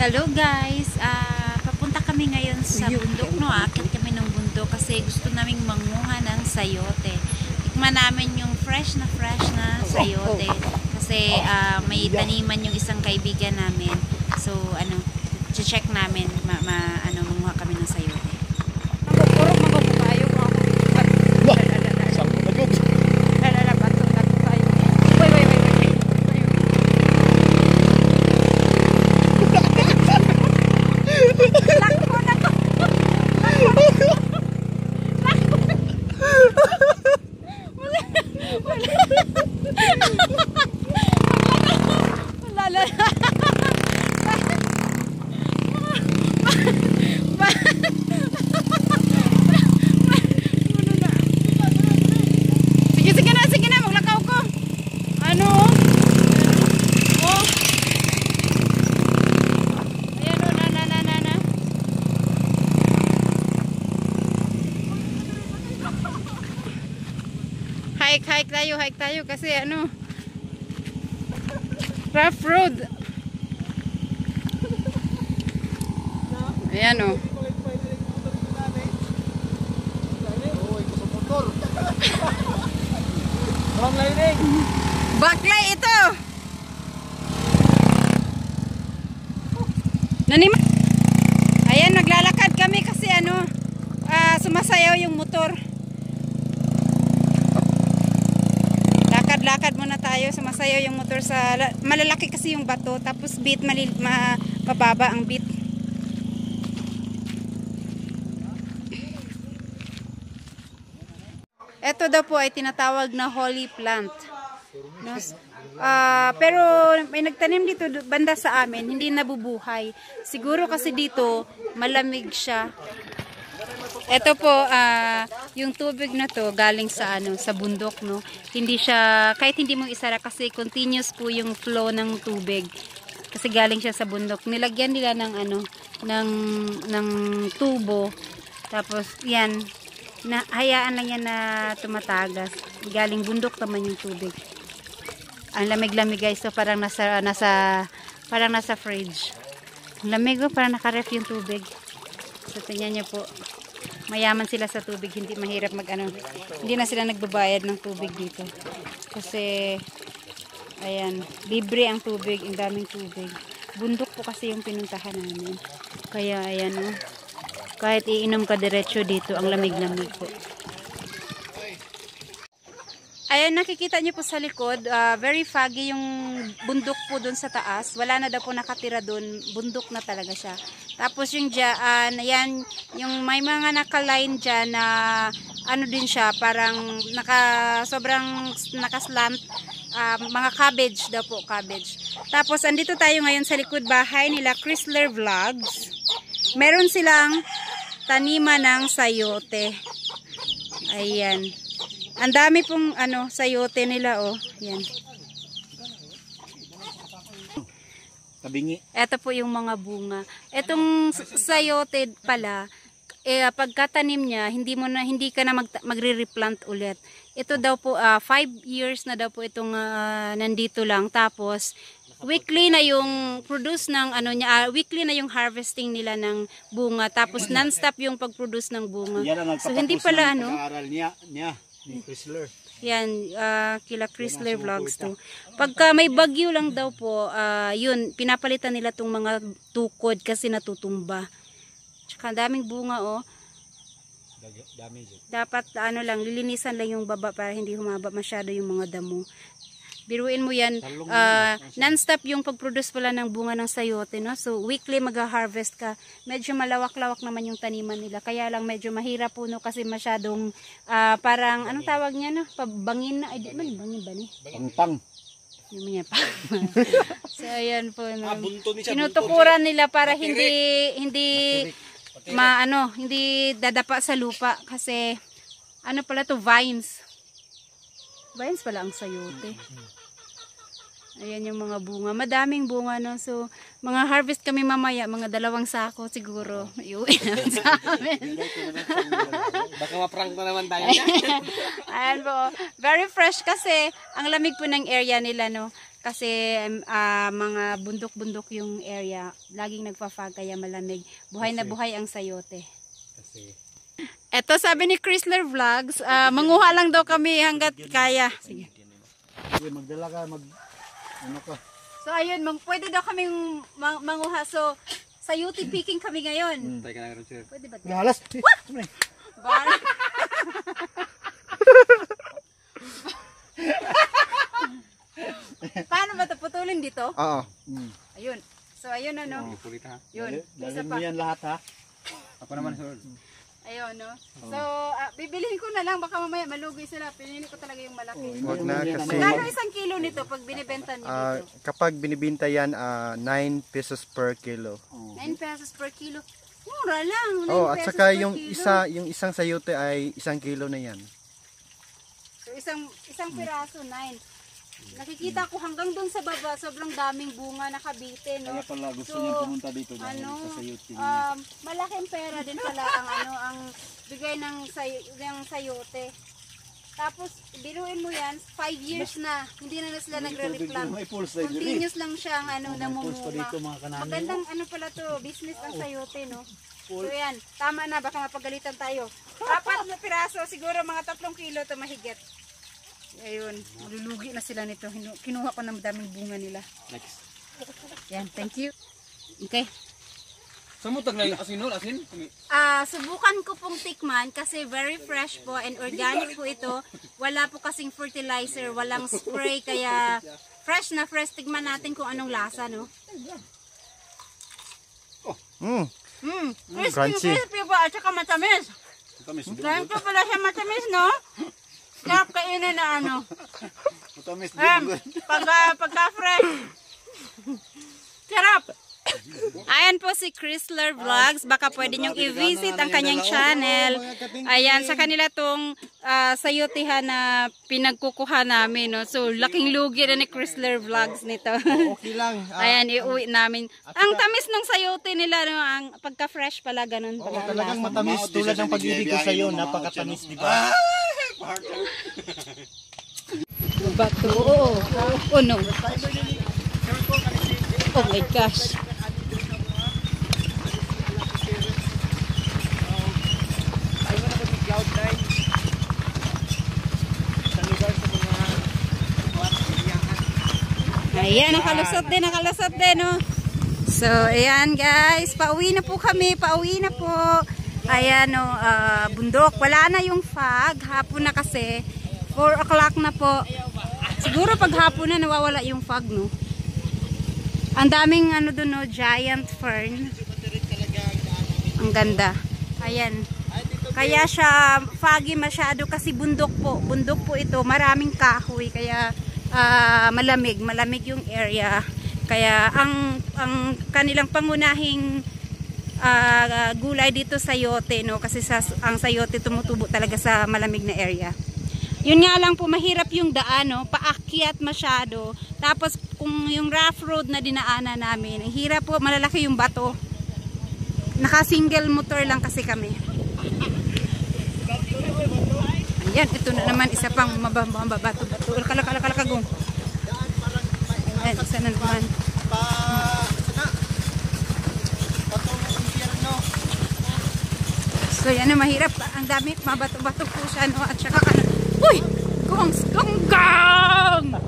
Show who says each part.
Speaker 1: Hello guys, papunta kami ngayon sa bundok, no? Aakyat kami ng bundok kasi gusto naming manguha ng sayote. Tikman namin yung fresh na sayote kasi may taniman yung isang kaibigan namin. So check namin manguha kami ng sayote. Sige na, maglakaw ko. Ano? Oh. Ayan o, na. Hike tayo kasi rough road. Ayan o. Baklay ito. Ayan, naglalakad kami kasi sumasayaw yung motor. Lakad muna tayo, sumasayaw yung motor sa malalaki kasi yung bato, tapos beat mababa ang beat. Ito daw po ay tinatawag na holy plant. No? Pero may nagtanim dito banda sa amin, hindi nabubuhay. Siguro kasi dito malamig siya. Ito po, yung tubig na to galing sa sa bundok, no. Hindi siya, kahit hindi mo isara kasi continuous po yung flow ng tubig. Kasi galing siya sa bundok. Nilagyan nila ng ng tubo. Tapos yan, hayaan lang yan na tumatagas. Galing bundok naman yung tubig. Ang lamig-lamig guys, so parang nasa fridge. Ang lamig, parang naka-ref yung tubig. So tingnan niyo po. Mayaman sila sa tubig, hindi mahirap hindi na sila nagbabayad ng tubig dito. Kasi ayan, libre ang tubig, ang daming tubig. Bundok po kasi yung pinuntahan namin. Kaya ayan kahit iinom ka diretso dito, ang lamig-lamig po. Ayan, nakikita niyo po sa likod, very foggy yung bundok po dun sa taas. Wala na daw po nakatira dun, bundok na talaga siya. Tapos yung dyan, ayan, yung may mga naka-line dyan na din siya, parang sobrang nakaslant, mga cabbage daw po, cabbage. Tapos andito tayo ngayon sa likod bahay nila, Chrysler Vlogs. Meron silang taniman ng sayote. Ayan. Ang dami pong sayote nila, oh. Yan.
Speaker 2: Tabingi.
Speaker 1: Ito po yung mga bunga. Etong sayote pala, pagkatanim niya, hindi ka na magre-replant ulit. Ito daw po 5 years na daw po itong nandito lang. Tapos weekly na yung produce ng weekly na yung harvesting nila ng bunga. Tapos non-stop yung pag-produce ng bunga. So hindi pala
Speaker 2: pag-aaral niya ni Chrysler.
Speaker 1: Yan, kila Chrysler Vlogs to. Pagka may bagyo lang daw po, yun, pinapalitan nila tong mga tukod kasi natutumba. Tsaka daming bunga, oh. Dapat lilinisan lang yung baba para hindi humaba masyado yung mga damo. Biruin mo yan, non-stop yung pag-produce pala ng bunga ng sayote, no? So weekly mag-harvest ka. Medyo malawak-lawak naman yung taniman nila. Kaya lang medyo mahirap po, no? Kasi masyadong parang anong tawag niya, no? Pabangin na, bangin ba ni?
Speaker 2: Pangpang.
Speaker 1: Yung mga pa. So ayan po, no? Tinutukuran nila para hindi dadapa sa lupa kasi pala to, vines pala ang sayote. Ayan yung mga bunga. Madaming bunga, no? So, mga harvest kami mamaya, mga 2 sako siguro. Iuwi naman sa amin.
Speaker 2: Baka maprank na naman tayo.
Speaker 1: Ayan po. Very fresh kasi ang lamig po ng area nila, no? Kasi mga bundok-bundok yung area. Laging nagpa-fog kaya malamig. Buhay na buhay ang sayote.
Speaker 2: Kasi
Speaker 1: Eto sabi ni Chrysler Vlogs, manguha lang daw kami hanggat kaya. Sige.
Speaker 2: magdala ka, ano ka?
Speaker 1: So ayun, pwede daw kaming manguha. So sayote picking kami ngayon.
Speaker 2: Tayo ka na rin, sir.
Speaker 1: Pwede ba?
Speaker 2: Halas!
Speaker 1: Bala. Paano ba ito? Putulin dito?
Speaker 3: Oo.
Speaker 1: Ayun. So ayun ano.
Speaker 2: Pulit ha.
Speaker 1: Yun. Isa
Speaker 2: Dalhin
Speaker 1: pa.
Speaker 2: mo yan lahat ha. Ako naman, sir.
Speaker 1: Ayun no. So bibilihin ko na lang baka mamaya malugi sila. Pinili ko talaga yung malaki.
Speaker 3: Wag na kasi
Speaker 1: Magkano isang kilo nito pag binibenta niyo dito?
Speaker 3: kapag binibenta yan 9 pesos per kilo.
Speaker 1: 9 pesos per kilo. Mura lang. 9
Speaker 3: Oh, at
Speaker 1: pesos
Speaker 3: saka
Speaker 1: per
Speaker 3: yung
Speaker 1: kilo.
Speaker 3: yung isang sayote ay 1 kilo na yan.
Speaker 1: So isang piraso 9. Nakikita ko hanggang doon sa baba, sobrang daming bunga nakabite, no?
Speaker 2: Kaya pala gusto
Speaker 1: So,
Speaker 2: niya pumunta dito dahil
Speaker 1: Ano,
Speaker 2: sa sayote.
Speaker 1: malaking pera din pala ang bigay ng sayote. Tapos, biruin mo yan, 5 years na, hindi na sila nagre-replant.
Speaker 2: May pulse na dito.
Speaker 1: Continuous lang siyang
Speaker 2: Pulse pa dito
Speaker 1: namumuma.
Speaker 2: mga kanami.
Speaker 1: Magandang ano pala to, business ang sayote, no? So yan, tama na, baka mapagalitan tayo. 4 na piraso, siguro mga 3 kilo to mahigit. Ayun, malulugi na sila nito. Kinuha ko ng daming bunga nila.
Speaker 2: Next.
Speaker 1: Yan, thank you. Okay.
Speaker 2: Samutag na yung asin nun, asin?
Speaker 1: Subukan ko pong tikman kasi very fresh po and organic po ito. Wala po kasing fertilizer, walang spray, kaya fresh na fresh. Tikman natin kung anong lasa, no?
Speaker 3: Crunchy.
Speaker 1: Crispy po at saka matamis.
Speaker 2: Matamis.
Speaker 1: Dahil po pala siya matamis, no? Sarap kainin na ano.
Speaker 2: Matamis.
Speaker 1: Pagka fresh. Sarap. Ayan po si Chrysler Vlogs. Baka pwede nyong i-visit ang kanyang channel. Ayan, sa kanila tong sayotihan na pinagkukuha namin. No? So, laking lugi na ni Chrysler Vlogs nito.
Speaker 3: Okay lang.
Speaker 1: Ayan, iuwi namin. Ang tamis ng sayote nila, no? Ang pagka-fresh pala, ganun pala. ang
Speaker 3: Talagang
Speaker 1: lasa.
Speaker 3: matamis tulad ng pag-ibig ko sa iyo, napakatamis, di ba?
Speaker 1: Bato. Oo. Oh no. Oh my gosh. Ayan, nakalusot din, no? So, ayan guys, pauwi na po kami, pauwi na po. Ayan, no, bundok, wala na yung fog, hapon na kasi, 4 o'clock na po. Siguro pag hapon na nawawala yung fog, no? Ang daming ano doon, no, giant fern. Ang ganda. Ayan. Kaya siya foggy masyado kasi bundok po ito, maraming kahoy, kaya malamig yung area. Kaya ang kanilang pangunahing gulay dito sayote, no, kasi ang sayote tumutubo talaga sa malamig na area. Yun nga lang po, mahirap yung daan, no, paakyat masyado. Tapos kung yung rough road na dinaanan namin, hirap po, malalaki yung bato. Naka single motor lang kasi kami. Ayan, ito na naman isa pang mababato-bato. Kalakagong. Ayan, isa na naman. So yan na, mahirap. Ang dami, mabato-bato po siya, no? At saka uy! Gongs! Gonggang!